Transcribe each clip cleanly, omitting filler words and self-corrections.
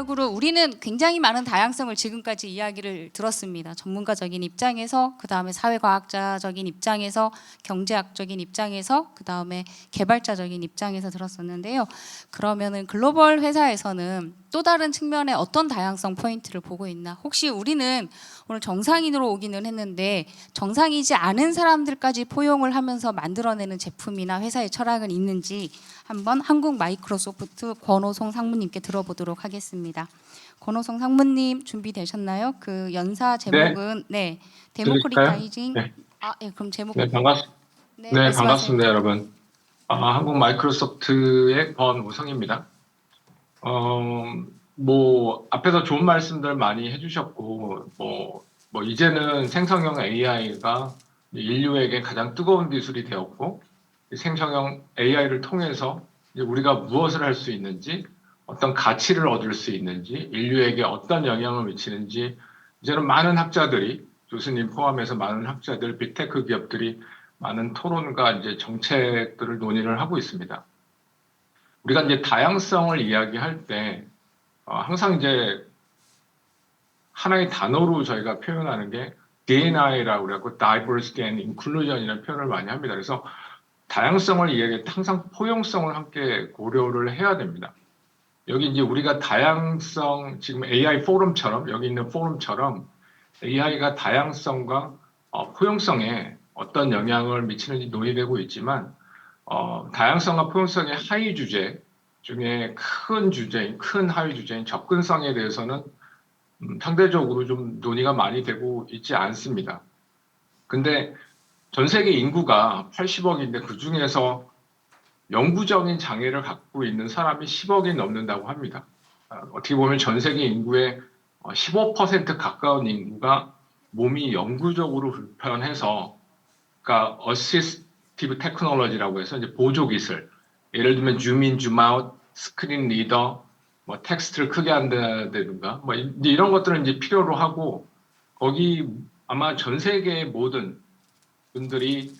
전체적으로 우리는 굉장히 많은 다양성을 지금까지 이야기를 들었습니다. 전문가적인 입장에서, 그 다음에 사회과학자적인 입장에서, 경제학적인 입장에서, 그 다음에 개발자적인 입장에서 들었었는데요. 그러면은 글로벌 회사에서는 또 다른 측면에 어떤 다양성 포인트를 보고 있나? 혹시 우리는 오늘 정상인으로 오기는 했는데 정상이지 않은 사람들까지 포용을 하면서 만들어내는 제품이나 회사의 철학은 있는지 한번 한국 마이크로소프트 권호송 상무님께 들어보도록 하겠습니다. 권호송 상무님 준비되셨나요? 그 연사 제목은 네, 들리실까요? 데모크리타이징. 네. 예, 그럼 제목. 네, 네, 말씀하세요. 반갑습니다, 여러분. 한국 마이크로소프트의 권우성입니다. 앞에서 좋은 말씀들 많이 해주셨고, 이제는 생성형 AI가 인류에게 가장 뜨거운 기술이 되었고, 생성형 AI를 통해서 이제 우리가 무엇을 할 수 있는지, 어떤 가치를 얻을 수 있는지, 인류에게 어떤 영향을 미치는지, 이제는 많은 학자들이, 교수님 포함해서 많은 학자들, 빅테크 기업들이 많은 토론과 이제 정책들을 논의를 하고 있습니다. 우리가 이제 다양성을 이야기할 때 항상 이제 하나의 단어로 저희가 표현하는 게 D&I라고 그래갖고 Diversity and Inclusion이라는 표현을 많이 합니다. 그래서 다양성을 이야기할 때 항상 포용성을 함께 고려를 해야 됩니다. 여기 이제 우리가 다양성, 지금 AI 포럼처럼, 여기 있는 포럼처럼 AI가 다양성과 포용성에 어떤 영향을 미치는지 논의되고 있지만, 다양성과 포용성의 하위 주제 중에 큰 주제인, 큰 하위 주제인 접근성에 대해서는 상대적으로 좀 논의가 많이 되고 있지 않습니다. 근데 전 세계 인구가 80억인데 그 중에서 영구적인 장애를 갖고 있는 사람이 10억이 넘는다고 합니다. 어떻게 보면 전 세계 인구의 15% 가까운 인구가 몸이 영구적으로 불편해서, 그러니까 어시스티브 테크놀로지라고 해서 이제 보조 기술, 예를 들면 줌인, 줌아웃, 스크린 리더, 텍스트를 크게 한다든가, 이제 이런 것들은 이제 필요로 하고, 거기 아마 전 세계의 모든 분들이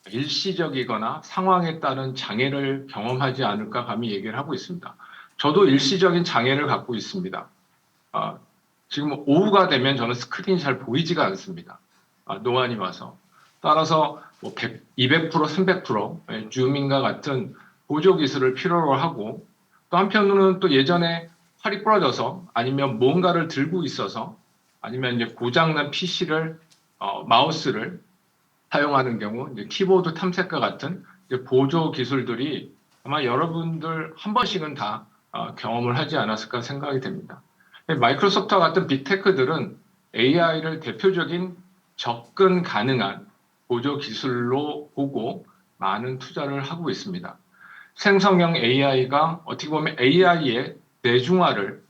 일시적이거나 상황에 따른 장애를 경험하지 않을까 감히 얘기를 하고 있습니다. 저도 일시적인 장애를 갖고 있습니다. 지금 오후가 되면 저는 스크린이 잘 보이지가 않습니다. 노안이 와서. 따라서 100, 200%, 300% 줌인과 같은 보조 기술을 필요로 하고, 또 한편으로는 또 예전에 팔이 부러져서 아니면 뭔가를 들고 있어서 아니면 이제 고장난 PC를 마우스를 사용하는 경우 이제 키보드 탐색과 같은 이제 보조 기술들이 아마 여러분들 한 번씩은 다 경험을 하지 않았을까 생각이 됩니다. 마이크로소프트와 같은 빅테크들은 AI를 대표적인 접근 가능한 보조 기술로 보고 많은 투자를 하고 있습니다. 생성형 AI가 어떻게 보면 AI의 대중화를,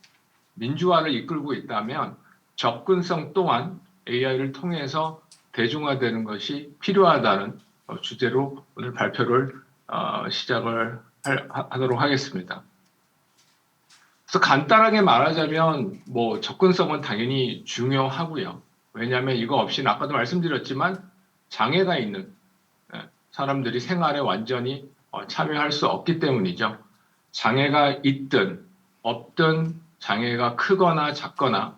민주화를 이끌고 있다면 접근성 또한 AI를 통해서 대중화되는 것이 필요하다는 주제로 오늘 발표를 시작을 하도록 하겠습니다. 그래서 간단하게 말하자면 접근성은 당연히 중요하고요. 왜냐하면 이거 없이는 아까도 말씀드렸지만 장애가 있는 사람들이 생활에 완전히 참여할 수 없기 때문이죠. 장애가 있든 없든 장애가 크거나 작거나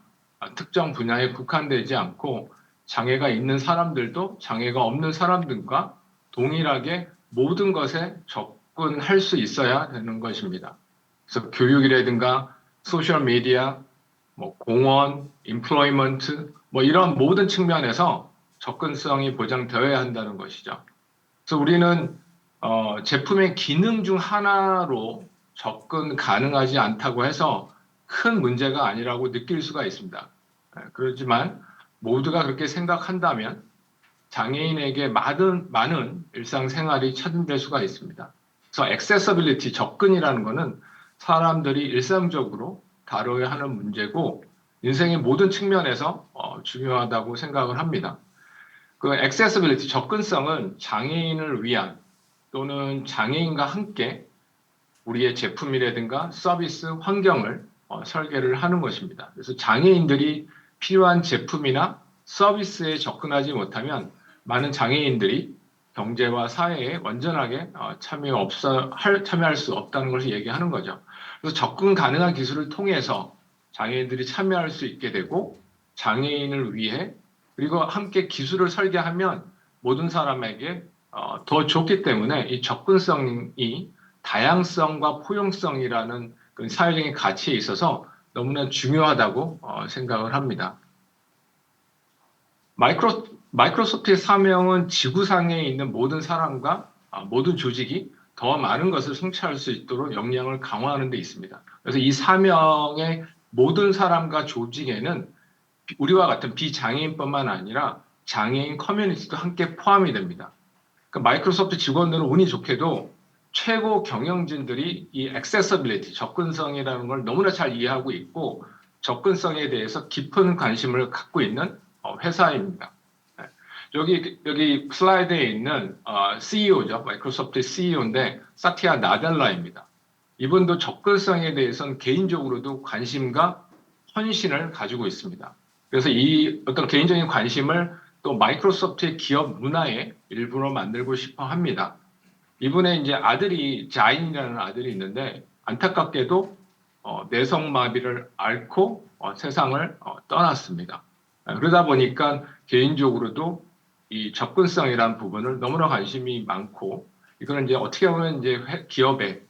특정 분야에 국한되지 않고 장애가 있는 사람들도 장애가 없는 사람들과 동일하게 모든 것에 접근할 수 있어야 되는 것입니다. 그래서 교육이라든가 소셜미디어, 공원, 인플로이먼트, 이런 모든 측면에서 접근성이 보장되어야 한다는 것이죠. 그래서 우리는 제품의 기능 중 하나로 접근 가능하지 않다고 해서 큰 문제가 아니라고 느낄 수가 있습니다. 그렇지만 모두가 그렇게 생각한다면 장애인에게 많은 일상생활이 차단될 수가 있습니다. 그래서 액세서빌리티, 접근이라는 것은 사람들이 일상적으로 다뤄야 하는 문제고 인생의 모든 측면에서 중요하다고 생각을 합니다. 그 액세서빌리티, 접근성은 장애인을 위한 또는 장애인과 함께 우리의 제품이라든가 서비스 환경을 설계를 하는 것입니다. 그래서 장애인들이 필요한 제품이나 서비스에 접근하지 못하면 많은 장애인들이 경제와 사회에 완전하게 참여할 수 없다는 것을 얘기하는 거죠. 그래서 접근 가능한 기술을 통해서 장애인들이 참여할 수 있게 되고 장애인을 위해 그리고 함께 기술을 설계하면 모든 사람에게 더 좋기 때문에 이 접근성이 다양성과 포용성이라는 그 사회적인 가치에 있어서 너무나 중요하다고 생각을 합니다. 마이크로소프트의 사명은 지구상에 있는 모든 사람과 모든 조직이 더 많은 것을 성취할 수 있도록 역량을 강화하는 데 있습니다. 그래서 이 사명의 모든 사람과 조직에는 우리와 같은 비장애인뿐만 아니라 장애인 커뮤니티도 함께 포함이 됩니다. 그러니까 마이크로소프트 직원들은 운이 좋게도 최고 경영진들이 이 액세서빌리티, 접근성이라는 걸 너무나 잘 이해하고 있고 접근성에 대해서 깊은 관심을 갖고 있는 회사입니다. 여기 슬라이드에 있는 CEO죠. 마이크로소프트 CEO인데 사티아 나델라입니다. 이분도 접근성에 대해서는 개인적으로도 관심과 헌신을 가지고 있습니다. 그래서 이 어떤 개인적인 관심을 또 마이크로소프트의 기업 문화의 일부로 만들고 싶어 합니다. 이분의 이제 아들이 자인이라는 아들이 있는데 안타깝게도 뇌성마비를 앓고 세상을 떠났습니다. 그러다 보니까 개인적으로도 이 접근성이라는 부분을 너무나 관심이 많고 이거는 이제 어떻게 보면 이제 기업에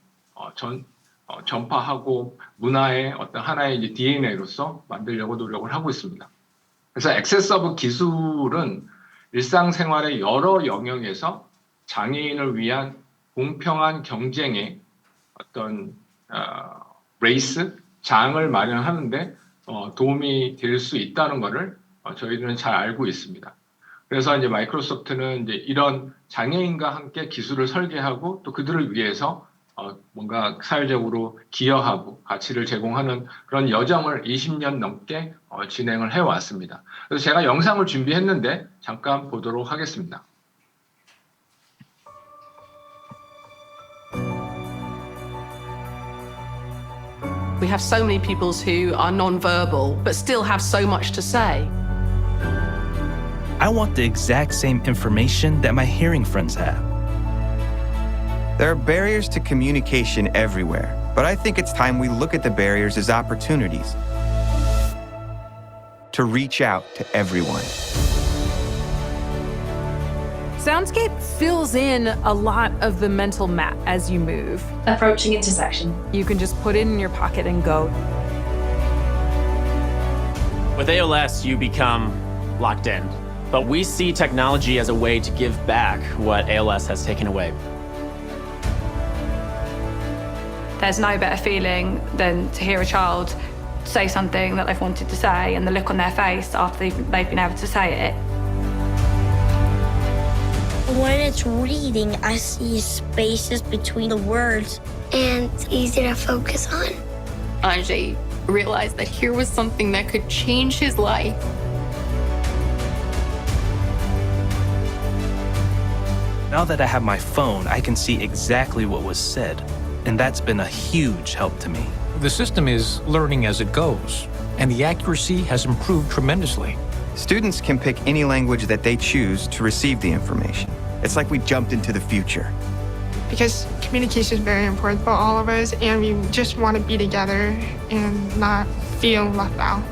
전파하고 문화의 어떤 하나의 이제 DNA로서 만들려고 노력을 하고 있습니다. 그래서 액세서브 기술은 일상생활의 여러 영역에서 장애인을 위한 공평한 경쟁의 어떤 레이스, 장을 마련하는데 도움이 될 수 있다는 것을 저희들은 잘 알고 있습니다. 그래서 이제 마이크로소프트는 이제 이런 장애인과 함께 기술을 설계하고 또 그들을 위해서 뭔가 사회적으로 기여하고 가치를 제공하는 그런 여정을 20년 넘게 진행을 해왔습니다. 그래서 제가 영상을 준비했는데 잠깐 보도록 하겠습니다. We have so many pupils who are non-verbal but still have so much to say. I want the exact same information that my hearing friends have. There are barriers to communication everywhere, but I think it's time we look at the barriers as opportunities to reach out to everyone. Soundscape fills in a lot of the mental map as you move. Approaching intersection. You can just put it in your pocket and go. With ALS, you become locked in. But we see technology as a way to give back what ALS has taken away. There's no better feeling than to hear a child say something that they've wanted to say and the look on their face after they've been able to say it. When it's reading, I see spaces between the words, and it's easy to focus on. Anjay realized that here was something that could change his life. Now that I have my phone, I can see exactly what was said, and that's been a huge help to me. The system is learning as it goes, and the accuracy has improved tremendously. Students can pick any language that they choose to receive the information. It's like we jumped into the future. Because communication is very important for all of us, and we just want to be together and not feel left out.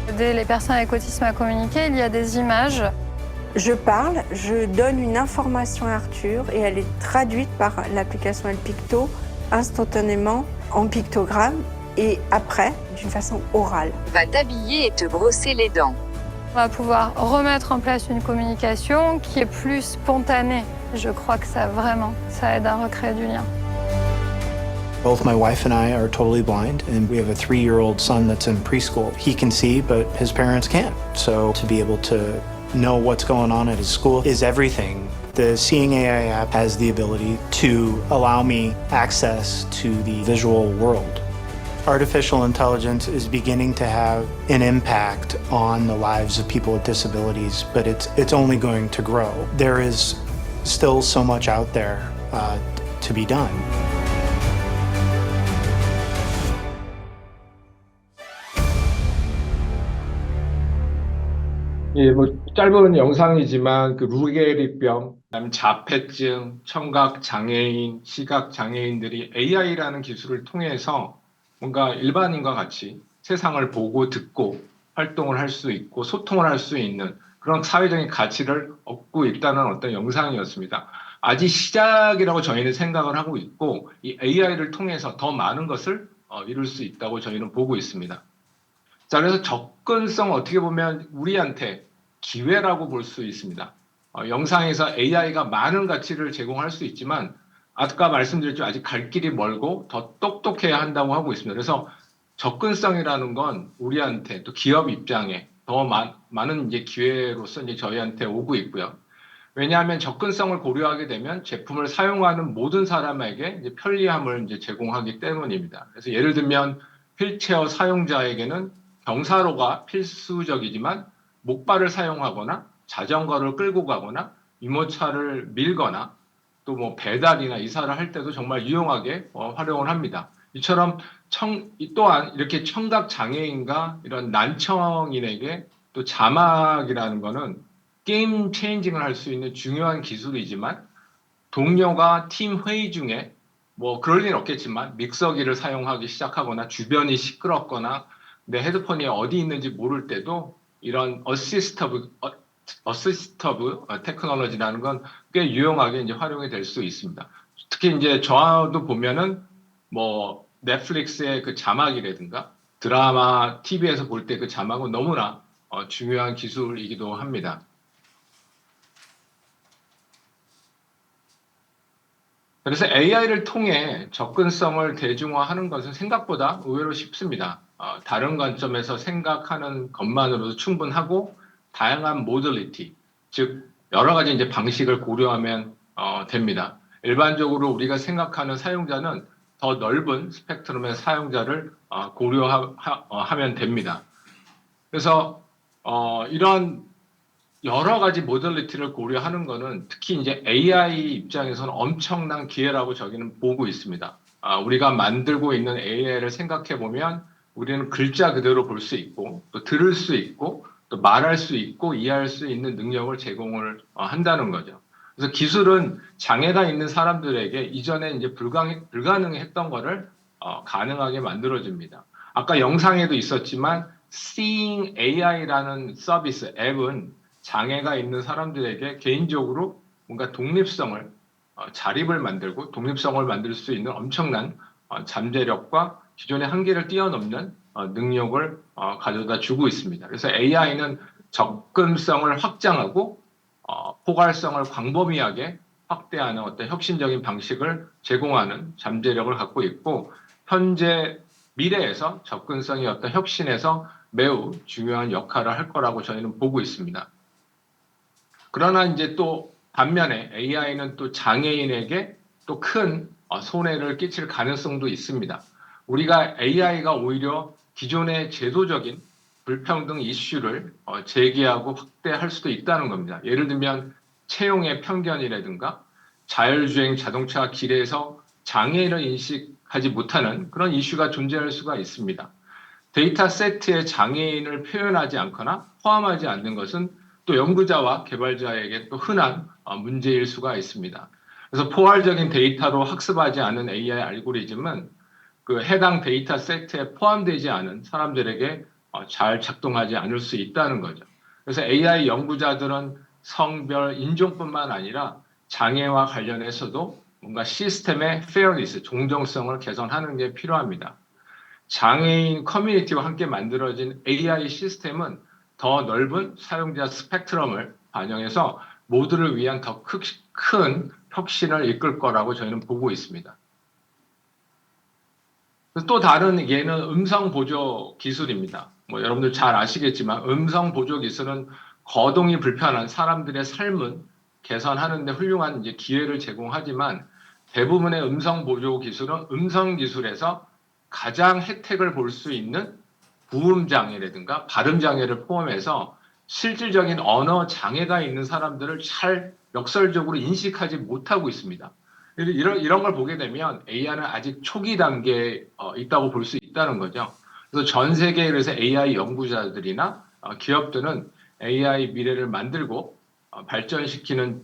Aider les personnes avec autisme à communiquer, il y a des images. Je parle, je donne une information à Arthur et elle est traduite par l'application El Picto instantanément en pictogramme et après d'une façon orale. Va t'habiller et te brosser les dents. On va pouvoir remettre en place une communication qui est plus spontanée. Je crois que ça aide à recréer du lien. Both my wife and I are totally blind, and we have a 3-year-old son that's in preschool. He can see, but his parents can't. So to be able to know what's going on at his school is everything. The Seeing AI app has the ability to allow me access to the visual world. Artificial intelligence is beginning to have an impact on the lives of people with disabilities, but it's only going to grow. There is still so much out there to be done. 예, 뭐 짧은 영상이지만 그 루게리병, 그다음 자폐증, 청각 장애인, 시각 장애인들이 AI라는 기술을 통해서 뭔가 일반인과 같이 세상을 보고 듣고 활동을 할 수 있고 소통을 할 수 있는 그런 사회적인 가치를 얻고 있다는 어떤 영상이었습니다. 아직 시작이라고 저희는 생각을 하고 있고 이 AI를 통해서 더 많은 것을 이룰 수 있다고 저희는 보고 있습니다. 자, 그래서 접근성 어떻게 보면 우리한테 기회라고 볼 수 있습니다. 영상에서 AI가 많은 가치를 제공할 수 있지만 아까 말씀드렸죠. 아직 갈 길이 멀고 더 똑똑해야 한다고 하고 있습니다. 그래서 접근성이라는 건 우리한테 또 기업 입장에 더 많은 이제 기회로서 이제 저희한테 오고 있고요. 왜냐하면 접근성을 고려하게 되면 제품을 사용하는 모든 사람에게 이제 편리함을 이제 제공하기 때문입니다. 그래서 예를 들면 휠체어 사용자에게는 경사로가 필수적이지만 목발을 사용하거나 자전거를 끌고 가거나 유모차를 밀거나 또 뭐 배달이나 이사를 할 때도 정말 유용하게 활용을 합니다. 이처럼 또한 이렇게 청각 장애인과 이런 난청인에게 또 자막이라는 거는 게임 체인징을 할 수 있는 중요한 기술이지만 동료가 팀 회의 중에 뭐 그럴 리는 없겠지만 믹서기를 사용하기 시작하거나 주변이 시끄럽거나 내 헤드폰이 어디 있는지 모를 때도 이런 어시스티브 테크놀로지라는 건 꽤 유용하게 이제 활용이 될 수 있습니다. 특히 이제 저도 보면은 뭐 넷플릭스의 그 자막이라든가 드라마, TV에서 볼 때 그 자막은 너무나 중요한 기술이기도 합니다. 그래서 AI를 통해 접근성을 대중화하는 것은 생각보다 의외로 쉽습니다. 다른 관점에서 생각하는 것만으로도 충분하고 다양한 모델리티, 즉 여러 가지 이제 방식을 고려하면 됩니다. 일반적으로 우리가 생각하는 사용자는 더 넓은 스펙트럼의 사용자를 고려하면 됩니다. 그래서 이런 여러 가지 모델리티를 고려하는 것은 특히 이제 AI 입장에서는 엄청난 기회라고 저기는 보고 있습니다. 우리가 만들고 있는 AI를 생각해 보면 우리는 글자 그대로 볼 수 있고 또 들을 수 있고 또 말할 수 있고 이해할 수 있는 능력을 제공을 한다는 거죠. 그래서 기술은 장애가 있는 사람들에게 이전에 이제 불가능했던 거를 가능하게 만들어줍니다. 아까 영상에도 있었지만 Seeing AI라는 서비스 앱은 장애가 있는 사람들에게 개인적으로 뭔가 독립성을 자립을 만들고 독립성을 만들 수 있는 엄청난 잠재력과 기존의 한계를 뛰어넘는 능력을 가져다 주고 있습니다. 그래서 AI는 접근성을 확장하고 포괄성을 광범위하게 확대하는 어떤 혁신적인 방식을 제공하는 잠재력을 갖고 있고 현재 미래에서 접근성이 어떤 혁신에서 매우 중요한 역할을 할 거라고 저희는 보고 있습니다. 그러나 이제 또 반면에 AI는 또 장애인에게 또 큰 손해를 끼칠 가능성도 있습니다. 우리가 AI가 오히려 기존의 제도적인 불평등 이슈를 제기하고 확대할 수도 있다는 겁니다. 예를 들면 채용의 편견이라든가 자율주행 자동차 길에서 장애인을 인식하지 못하는 그런 이슈가 존재할 수가 있습니다. 데이터 세트에 장애인을 표현하지 않거나 포함하지 않는 것은 또 연구자와 개발자에게 또 흔한 문제일 수가 있습니다. 그래서 포괄적인 데이터로 학습하지 않은 AI 알고리즘은 그 해당 데이터 세트에 포함되지 않은 사람들에게 잘 작동하지 않을 수 있다는 거죠. 그래서 AI 연구자들은 성별, 인종뿐만 아니라 장애와 관련해서도 뭔가 시스템의 페어니스, 공정성을 개선하는 게 필요합니다. 장애인 커뮤니티와 함께 만들어진 AI 시스템은 더 넓은 사용자 스펙트럼을 반영해서 모두를 위한 더 큰 혁신을 이끌 거라고 저희는 보고 있습니다. 또 다른 예는 음성 보조 기술입니다. 뭐 여러분들 잘 아시겠지만 음성 보조 기술은 거동이 불편한 사람들의 삶은 개선하는 데 훌륭한 이제 기회를 제공하지만 대부분의 음성 보조 기술은 음성 기술에서 가장 혜택을 볼 수 있는 구음 장애라든가 발음 장애를 포함해서 실질적인 언어 장애가 있는 사람들을 잘 역설적으로 인식하지 못하고 있습니다. 이런 걸 보게 되면 AI는 아직 초기 단계에 있다고 볼 수 있다는 거죠. 그래서 전 세계에 그래서 AI 연구자들이나 기업들은 AI 미래를 만들고 발전시키는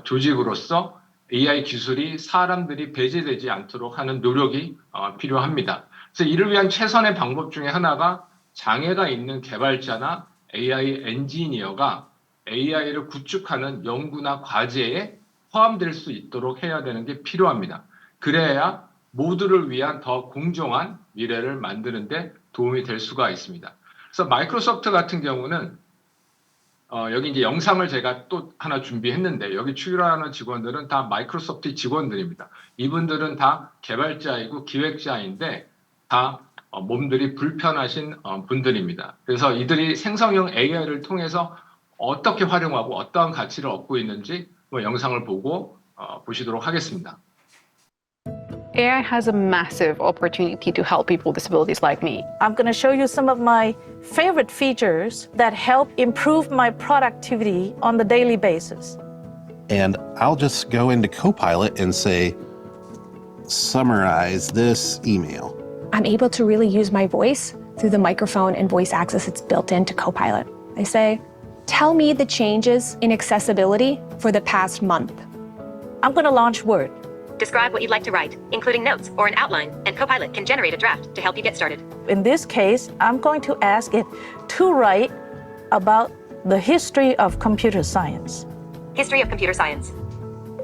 조직으로서 AI 기술이 사람들이 배제되지 않도록 하는 노력이 필요합니다. 그래서 이를 위한 최선의 방법 중에 하나가 장애가 있는 개발자나 AI 엔지니어가 AI를 구축하는 연구나 과제에 포함될 수 있도록 해야 되는 게 필요합니다. 그래야 모두를 위한 더 공정한 미래를 만드는 데 도움이 될 수가 있습니다. 그래서 마이크로소프트 같은 경우는 여기 이제 영상을 제가 또 하나 준비했는데 여기 출연하는 직원들은 다 마이크로소프트 직원들입니다. 이분들은 다 개발자이고 기획자인데 다 몸들이 불편하신 분들입니다. 그래서 이들이 생성형 AI를 통해서 어떻게 활용하고 어떠한 가치를 얻고 있는지 영상을 보고 보시도록 하겠습니다. AI has a massive opportunity to help people with disabilities like me. I'm going to show you some of my favorite features that help improve my productivity on the daily basis. And I'll just go into Copilot and say, summarize this email. I'm able to really use my voice through the microphone and voice access that's built into Copilot. I say, tell me the changes in accessibility for the past month. I'm going to launch Word. Describe what you'd like to write, including notes or an outline, and Copilot can generate a draft to help you get started. In this case, I'm going to ask it to write about the history of computer science. History of computer science.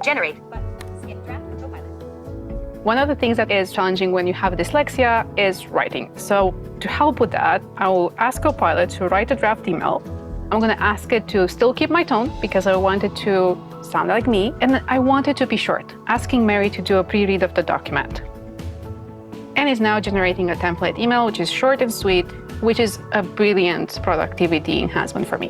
Generate. One of the things that is challenging when you have dyslexia is writing. So to help with that, I will ask Copilot to write a draft email. I'm going to ask it to still keep my tone because I want it to sound like me, and I want it to be short, asking Mary to do a pre-read of the document. And it's now generating a template email, which is short and sweet, which is a brilliant productivity enhancement for me.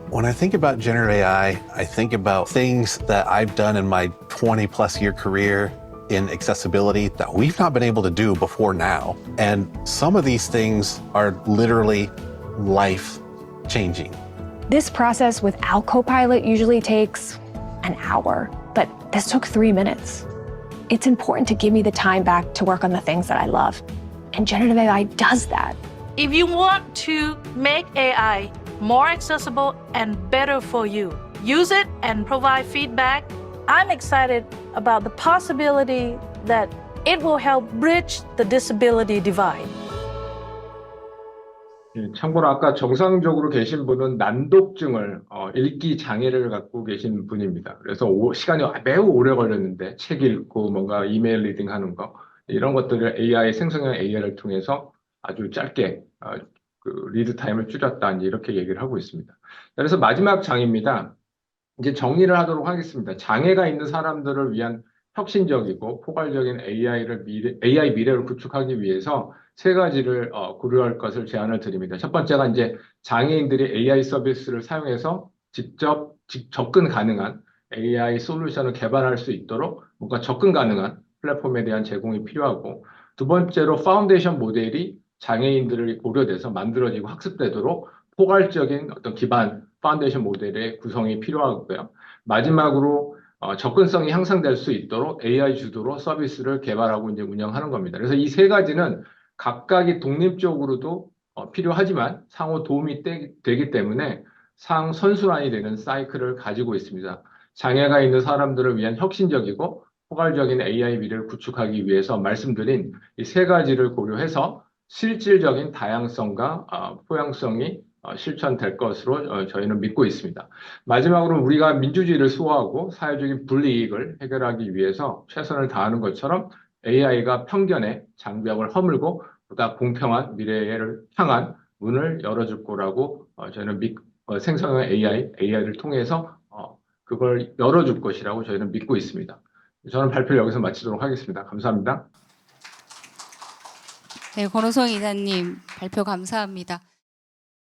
When I think about generative AI, I think about things that I've done in my 20+ year career in accessibility that we've not been able to do before now. And some of these things are literally life-changing. This process without Copilot usually takes an hour, but this took 3 minutes. It's important to give me the time back to work on the things that I love. And generative AI does that. If you want to make AI more accessible and better for you, use it and provide feedback. I'm excited about the possibility that it will help bridge the disability divide. 참고로 아까 정상적으로 계신 분은 난독증을 읽기 장애를 갖고 계신 분입니다. 그래서 시간이 매우 오래 걸렸는데 책 읽고 뭔가 이메일 리딩하는 거 이런 것들을 AI 생성형 AI를 통해서 아주 짧게 그 리드 타임을 줄였다 이렇게 얘기를 하고 있습니다. 그래서 마지막 장입니다. 이제 정리를 하도록 하겠습니다. 장애가 있는 사람들을 위한 혁신적이고 포괄적인 AI 미래를 구축하기 위해서 세 가지를 고려할 것을 제안을 드립니다. 첫 번째가 이제 장애인들이 AI 서비스를 사용해서 직접 접근 가능한 AI 솔루션을 개발할 수 있도록 뭔가 접근 가능한 플랫폼에 대한 제공이 필요하고, 두 번째로 파운데이션 모델이 장애인들을 고려돼서 만들어지고 학습되도록 포괄적인 어떤 기반 파운데이션 모델의 구성이 필요하고요. 마지막으로 접근성이 향상될 수 있도록 AI 주도로 서비스를 개발하고 이제 운영하는 겁니다. 그래서 이 세 가지는 각각이 독립적으로도 필요하지만 상호 도움이 되기 때문에 상선순환이 되는 사이클을 가지고 있습니다. 장애가 있는 사람들을 위한 혁신적이고 포괄적인 AI 미래를 구축하기 위해서 말씀드린 이 세 가지를 고려해서 실질적인 다양성과 포용성이 실천될 것으로 저희는 믿고 있습니다. 마지막으로 우리가 민주주의를 수호하고 사회적인 불이익을 해결하기 위해서 최선을 다하는 것처럼 AI가 편견의 장벽을 허물고 보다 공평한 미래를 향한 문을 열어줄 거라고 저희는 생성형 AI를 통해서 그걸 열어줄 것이라고 저희는 믿고 있습니다. 저는 발표를 여기서 마치도록 하겠습니다. 감사합니다. 네, 권호성 이사님 발표 감사합니다.